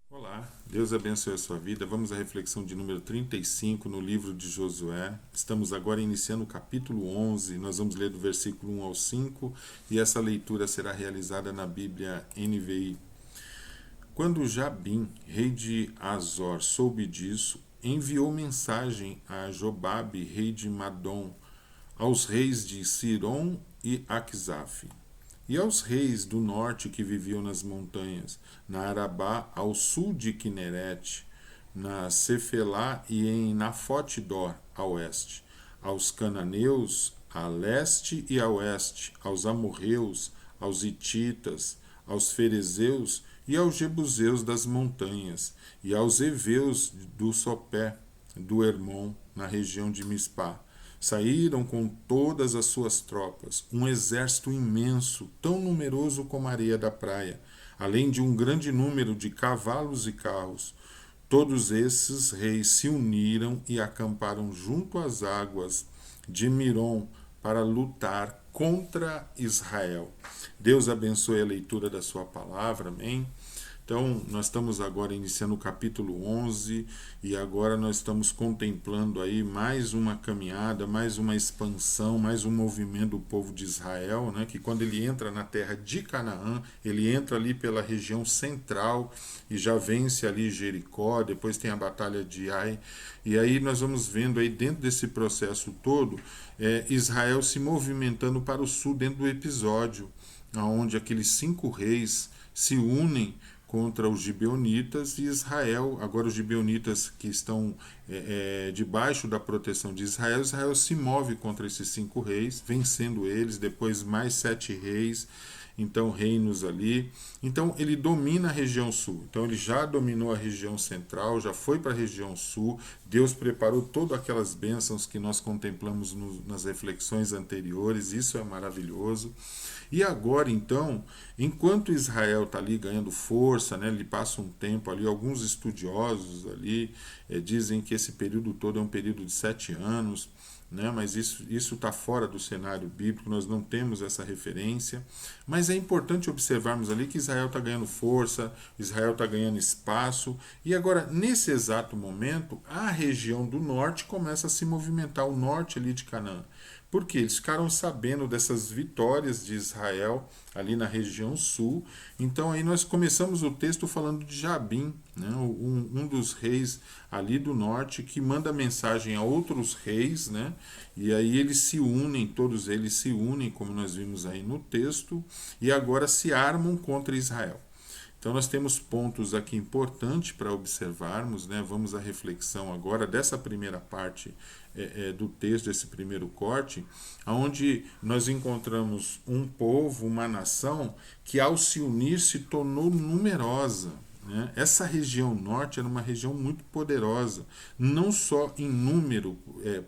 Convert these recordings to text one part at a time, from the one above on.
Olá, Deus abençoe a sua vida. Vamos à reflexão de número 35 no livro de Josué. Estamos agora iniciando o capítulo 11. Nós vamos ler do versículo 1 ao 5 e essa leitura será realizada na Bíblia NVI. Quando Jabim, rei de Azor, soube disso, enviou mensagem a Jobabe, rei de Madom, aos reis de Siron e Aquisaf, e aos reis do norte que viviam nas montanhas, na Arabá, ao sul de Quinerete, na Cefelá e em Nafote-dor, a oeste, aos cananeus, a leste e a oeste, aos amorreus, aos hititas, aos ferezeus e aos jebuseus das montanhas, e aos heveus do Sopé, do Hermon, na região de Mispá. Saíram com todas as suas tropas, um exército imenso, tão numeroso como a areia da praia, além de um grande número de cavalos e carros. Todos esses reis se uniram e acamparam junto às águas de Miron para lutar contra Israel. Deus abençoe a leitura da sua palavra, amém? Então, nós estamos agora iniciando o capítulo 11 e agora nós estamos contemplando aí mais uma caminhada, mais uma expansão, mais um movimento do povo de Israel, né, que quando ele entra na terra de Canaã, ele entra ali pela região central e já vence ali Jericó, depois tem a batalha de Ai, e aí nós vamos vendo aí dentro desse processo todo, Israel se movimentando para o sul dentro do episódio, onde aqueles 5 reis se unem contra os gibeonitas e Israel. Agora os gibeonitas que estão debaixo da proteção de Israel, Israel se move contra esses 5 reis, vencendo eles, depois mais 7 reis, então reinos ali. Então ele domina a região sul. Então ele já dominou a região central, já foi para a região sul. Deus preparou todas aquelas bênçãos que nós contemplamos nas reflexões anteriores. Isso é maravilhoso. E agora, então, enquanto Israel está ali ganhando força, né, ele passa um tempo ali, alguns estudiosos ali dizem que esse período todo é um período de 7 anos, né, mas isso está fora do cenário bíblico, nós não temos essa referência. Mas é importante observarmos ali que Israel está ganhando força, Israel está ganhando espaço, e agora, nesse exato momento, a região do norte começa a se movimentar, o norte ali de Canaã. Porque eles ficaram sabendo dessas vitórias de Israel ali na região sul. Então aí nós começamos o texto falando de Jabim, né, um dos reis ali do norte, que manda mensagem a outros reis, né, e aí eles se unem, todos eles se unem, como nós vimos aí no texto, e agora se armam contra Israel. Então nós temos pontos aqui importantes para observarmos, né? Vamos à reflexão agora dessa primeira parte do texto, desse primeiro corte, onde nós encontramos um povo, uma nação, que ao se unir se tornou numerosa. Né? Essa região norte era uma região muito poderosa, não só em número,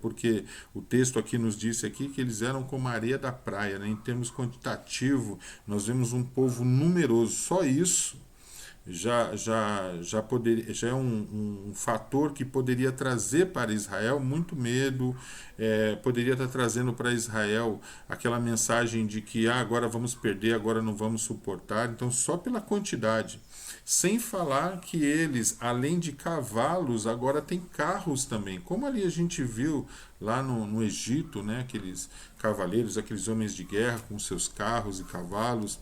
porque o texto aqui nos disse aqui que eles eram como a areia da praia, né? Em termos quantitativos, nós vemos um povo numeroso, só isso já é um fator que poderia trazer para Israel muito medo, poderia estar trazendo para Israel aquela mensagem de que agora vamos perder, agora não vamos suportar. Então, só pela quantidade. Sem falar que eles, além de cavalos, agora têm carros também. Como ali a gente viu lá no Egito, né, aqueles cavaleiros, aqueles homens de guerra com seus carros e cavalos.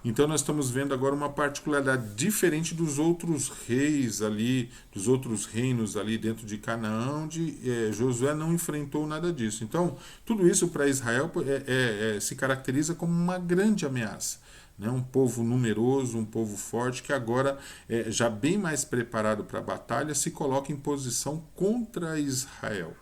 Então nós estamos vendo agora uma particularidade diferente dos outros reis ali, dos outros reinos ali dentro de Canaã, onde Josué não enfrentou nada disso. Então tudo isso para Israel se caracteriza como uma grande ameaça. Né? Um povo numeroso, um povo forte, que agora, já bem mais preparado para a batalha, se coloca em posição contra Israel.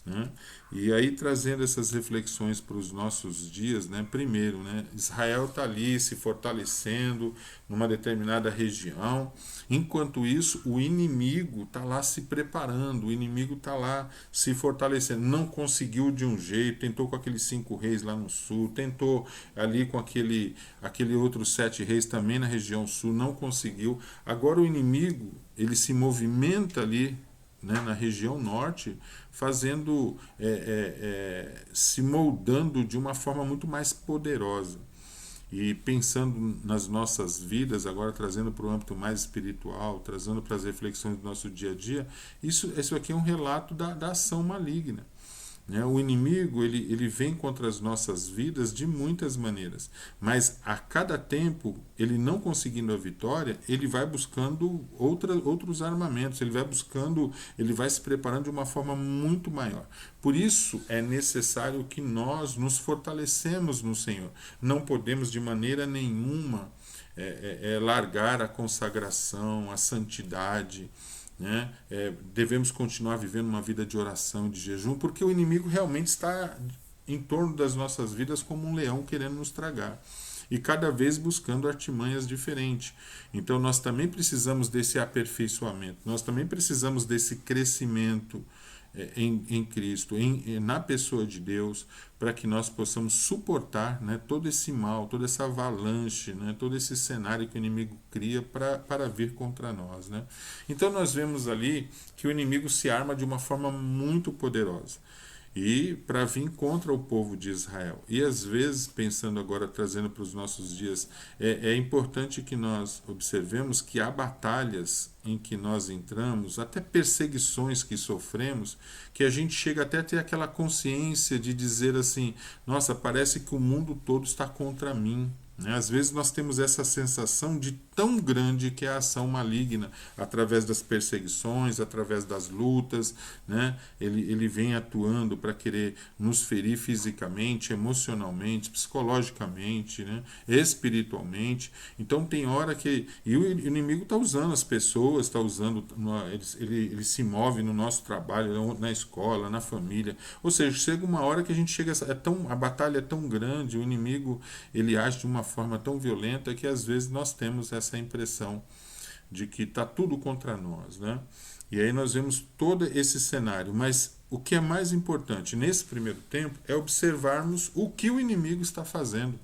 Né? E aí trazendo essas reflexões para os nossos dias, né? Primeiro, né? Israel está ali se fortalecendo numa determinada região, enquanto isso o inimigo está lá se preparando, o inimigo está lá se fortalecendo, não conseguiu de um jeito, tentou com aqueles 5 reis lá no sul, tentou ali com aquele outros 7 reis também na região sul, não conseguiu. Agora o inimigo ele se movimenta ali, né, na região norte, fazendo, se moldando de uma forma muito mais poderosa. E pensando nas nossas vidas, agora trazendo para o âmbito mais espiritual, trazendo para as reflexões do nosso dia a dia, isso aqui é um relato da ação maligna. Né? O inimigo ele vem contra as nossas vidas de muitas maneiras, mas a cada tempo, ele não conseguindo a vitória, ele vai buscando outros armamentos, ele vai se preparando de uma forma muito maior. Por isso é necessário que nós nos fortalecemos no Senhor. Não podemos de maneira nenhuma largar a consagração, a santidade, né? Devemos continuar vivendo uma vida de oração, de jejum, porque o inimigo realmente está em torno das nossas vidas como um leão querendo nos tragar e cada vez buscando artimanhas diferentes. Então nós também precisamos desse aperfeiçoamento, nós também precisamos desse crescimento em Cristo, na pessoa de Deus, para que nós possamos suportar, né, todo esse mal, toda essa avalanche, né, todo esse cenário que o inimigo cria para vir contra nós. Né? Então nós vemos ali que o inimigo se arma de uma forma muito poderosa e para vir contra o povo de Israel. E às vezes, pensando agora, trazendo para os nossos dias, é importante que nós observemos que há batalhas em que nós entramos, até perseguições que sofremos, que a gente chega até a ter aquela consciência de dizer assim, nossa, parece que o mundo todo está contra mim. Às vezes nós temos essa sensação de tão grande que é a ação maligna, através das perseguições, através das lutas, né? Ele vem atuando para querer nos ferir fisicamente, emocionalmente, psicologicamente, né? Espiritualmente. Então tem hora que... E o inimigo está usando as pessoas, está usando... Ele se move no nosso trabalho, na escola, na família. Ou seja, chega uma hora que a gente chega... a batalha é tão grande, o inimigo ele age de uma forma tão violenta que às vezes nós temos essa impressão de que está tudo contra nós, né? E aí nós vemos todo esse cenário, mas o que é mais importante nesse primeiro tempo é observarmos o que o inimigo está fazendo.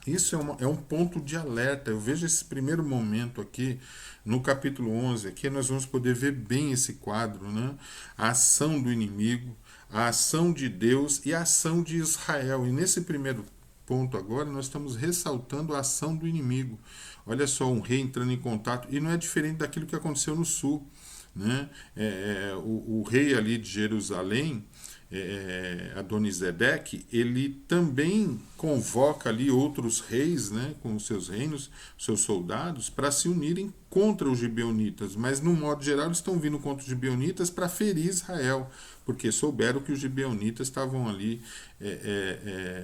Isso é um ponto de alerta. Eu vejo esse primeiro momento aqui, no capítulo 11, aqui nós vamos poder ver bem esse quadro, né? A ação do inimigo, a ação de Deus e a ação de Israel. E nesse primeiro ponto agora, nós estamos ressaltando a ação do inimigo. Olha só, um rei entrando em contato, e não é diferente daquilo que aconteceu no sul. Né? O rei ali de Jerusalém, Adonisedeque, ele também convoca ali outros reis, né, com os seus reinos, seus soldados, para se unirem contra os gibeonitas, mas no modo geral eles estão vindo contra os gibeonitas para ferir Israel, porque souberam que os gibeonitas estavam ali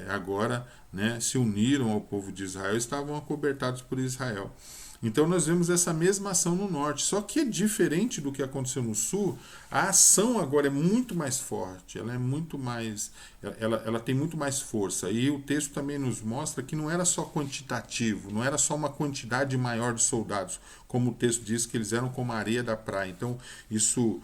agora, né, se uniram ao povo de Israel, estavam acobertados por Israel. Então nós vemos essa mesma ação no norte, só que é diferente do que aconteceu no sul. A ação agora é muito mais forte, ela é muito mais, ela tem muito mais força. E o texto também nos mostra que não era só quantitativo, não era só uma quantidade maior de soldados, como o texto diz que eles eram como a areia da praia. Então isso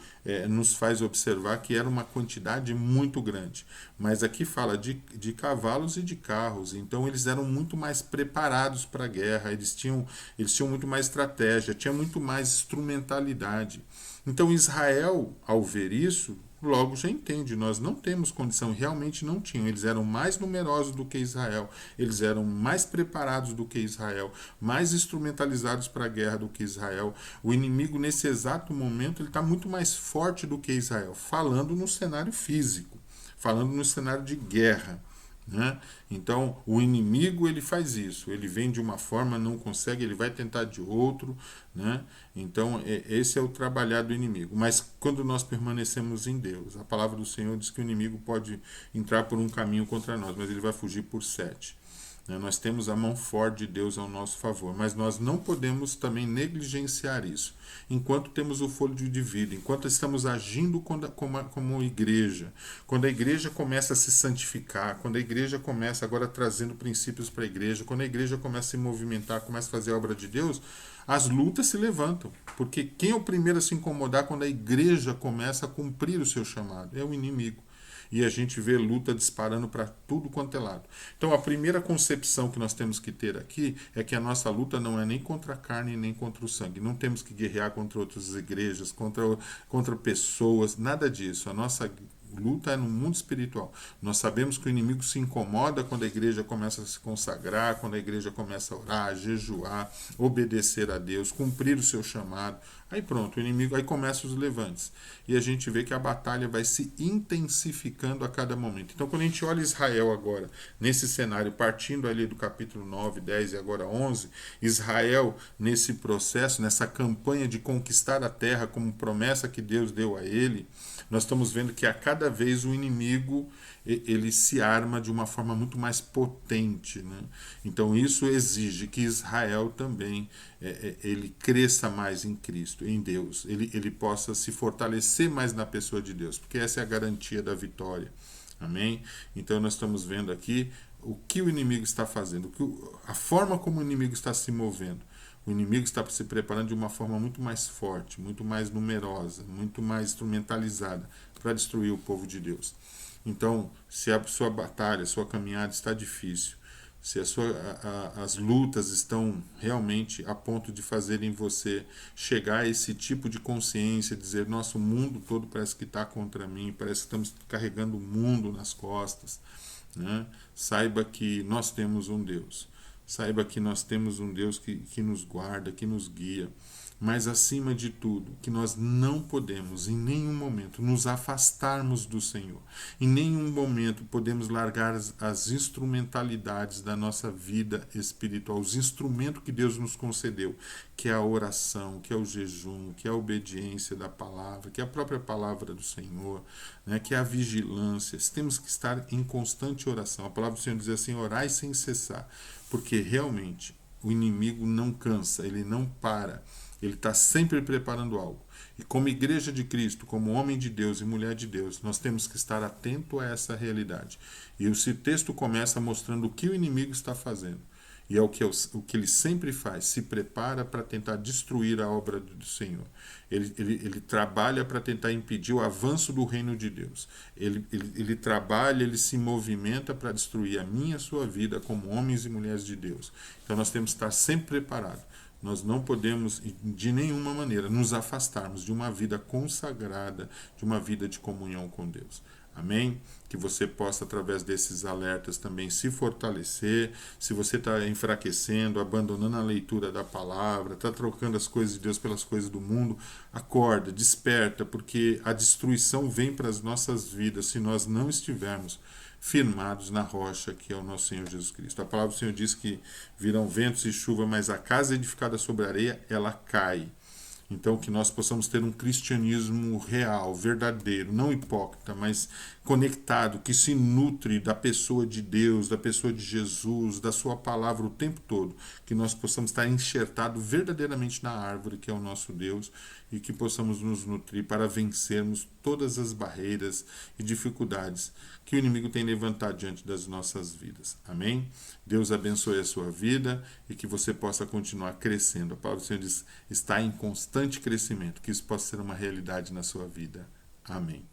nos faz observar que era uma quantidade muito grande. Mas aqui fala de cavalos e de carros, então eles eram muito mais preparados para a guerra, eles tinham muito mais estratégia, tinha muito mais instrumentalidade. Então Israel, ao ver isso, logo já entende, nós não temos condição, realmente não tinham. Eles eram mais numerosos do que Israel, eles eram mais preparados do que Israel, mais instrumentalizados para a guerra do que Israel. O inimigo, nesse exato momento, ele está muito mais forte do que Israel, falando no cenário físico, falando no cenário de guerra. Né? Então o inimigo ele faz isso, ele vem de uma forma, não consegue, ele vai tentar de outro, né? Então esse é o trabalhar do inimigo. Mas quando nós permanecemos em Deus, a palavra do Senhor diz que o inimigo pode entrar por um caminho contra nós, mas ele vai fugir por 7. Nós temos a mão forte de Deus ao nosso favor, mas nós não podemos também negligenciar isso. Enquanto temos o fôlego de vida, enquanto estamos agindo como igreja, quando a igreja começa a se santificar, quando a igreja começa agora trazendo princípios para a igreja, quando a igreja começa a se movimentar, começa a fazer a obra de Deus, as lutas se levantam. Porque quem é o primeiro a se incomodar quando a igreja começa a cumprir o seu chamado? É o inimigo. E a gente vê luta disparando para tudo quanto é lado. Então a primeira concepção que nós temos que ter aqui é que a nossa luta não é nem contra a carne nem contra o sangue. Não temos que guerrear contra outras igrejas, contra pessoas, nada disso. A nossa luta é no mundo espiritual. Nós sabemos que o inimigo se incomoda quando a igreja começa a se consagrar, quando a igreja começa a orar, jejuar, obedecer a Deus, cumprir o seu chamado. Aí pronto, o inimigo, aí começa os levantes. E a gente vê que a batalha vai se intensificando a cada momento. Então, quando a gente olha Israel agora, nesse cenário, partindo ali do capítulo 9, 10 e agora 11, Israel, nesse processo, nessa campanha de conquistar a terra como promessa que Deus deu a ele, nós estamos vendo que a cada vez o inimigo ele se arma de uma forma muito mais potente, né? Então isso exige que Israel também ele cresça mais em Cristo, em Deus, ele possa se fortalecer mais na pessoa de Deus, porque essa é a garantia da vitória. Amém? Então nós estamos vendo aqui o que o inimigo está fazendo, a forma como o inimigo está se movendo. O inimigo está se preparando de uma forma muito mais forte, muito mais numerosa, muito mais instrumentalizada para destruir o povo de Deus. Então, se a sua batalha, a sua caminhada está difícil, se as lutas estão realmente a ponto de fazerem você chegar a esse tipo de consciência, dizer, nosso mundo todo parece que está contra mim, parece que estamos carregando o mundo nas costas, né? Saiba que nós temos um Deus. Saiba que nós temos um Deus que nos guarda, que nos guia. Mas, acima de tudo, que nós não podemos, em nenhum momento, nos afastarmos do Senhor. Em nenhum momento podemos largar as instrumentalidades da nossa vida espiritual, os instrumentos que Deus nos concedeu, que é a oração, que é o jejum, que é a obediência da palavra, que é a própria palavra do Senhor, né, que é a vigilância. Temos que estar em constante oração. A palavra do Senhor diz assim, orai sem cessar, porque realmente o inimigo não cansa, ele não para. Ele está sempre preparando algo. E como igreja de Cristo, como homem de Deus e mulher de Deus, nós temos que estar atento a essa realidade. E esse texto começa mostrando o que o inimigo está fazendo. E é o que ele sempre faz, se prepara para tentar destruir a obra do Senhor. Ele trabalha para tentar impedir o avanço do reino de Deus. Ele trabalha, ele se movimenta para destruir a minha e a sua vida como homens e mulheres de Deus. Então nós temos que estar sempre preparados. Nós não podemos, de nenhuma maneira, nos afastarmos de uma vida consagrada, de uma vida de comunhão com Deus. Amém? Que você possa, através desses alertas, também se fortalecer. Se você está enfraquecendo, abandonando a leitura da palavra, está trocando as coisas de Deus pelas coisas do mundo, acorda, desperta, porque a destruição vem para as nossas vidas se nós não estivermos firmados na rocha que é o nosso Senhor Jesus Cristo. A palavra do Senhor diz que virão ventos e chuva, mas a casa edificada sobre a areia, ela cai. Então, que nós possamos ter um cristianismo real, verdadeiro, não hipócrita, mas conectado, que se nutre da pessoa de Deus, da pessoa de Jesus, da sua palavra o tempo todo. Que nós possamos estar enxertados verdadeiramente na árvore, que é o nosso Deus, e que possamos nos nutrir para vencermos todas as barreiras e dificuldades que o inimigo tem levantado diante das nossas vidas. Amém? Deus abençoe a sua vida e que você possa continuar crescendo. A palavra do Senhor diz, está em constante crescimento, que isso possa ser uma realidade na sua vida. Amém.